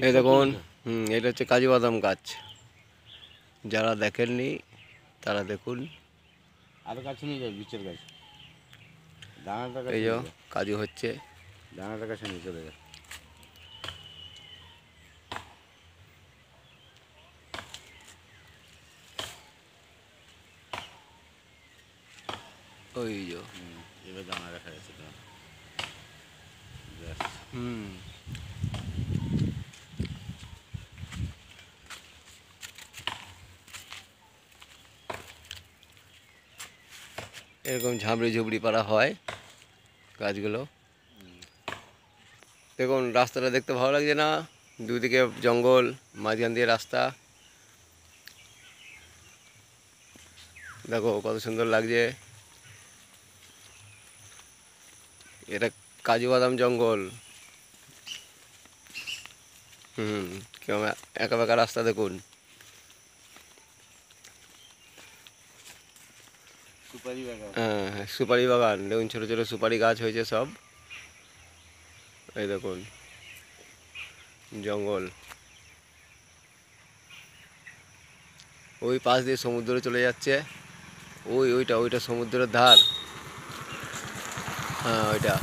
এই দেখুন, এটা হচ্ছে কাজু বাদাম গাছ। যারা দেখেননি তারা দেখুন। আরো কাছে নিয়ে যাবে বিচের গাছ, দানাটার কাছে এই যে নিয়ে যা, কাজু হচ্ছে। দানাটার কাছে নিয়ে চলে যা। ওই যে এবার দানা দেখা যাচ্ছে তো। হুম এরকম ঝাঁপড়ি ঝুপড়ি পাড়া হয় গাছগুলো। দেখুন রাস্তাটা দেখতে ভালো লাগছে না? দুদিকে জঙ্গল, মাঝখান দিয়ে রাস্তা। দেখো কত সুন্দর লাগছে। এটা কাজু বাদাম জঙ্গল। কেমন একা বেঁকা রাস্তা দেখুন। সুপারি বাগান। হ্যাঁ, সুপারি বাগান দেখুন, ছোটো ছোটো সুপারি গাছ হয়েছে সব। এই দেখুন জঙ্গল। ওই পাশ দিয়ে সমুদ্র চলে যাচ্ছে। ওইটা সমুদ্রের ধার। হ্যাঁ ওইটা।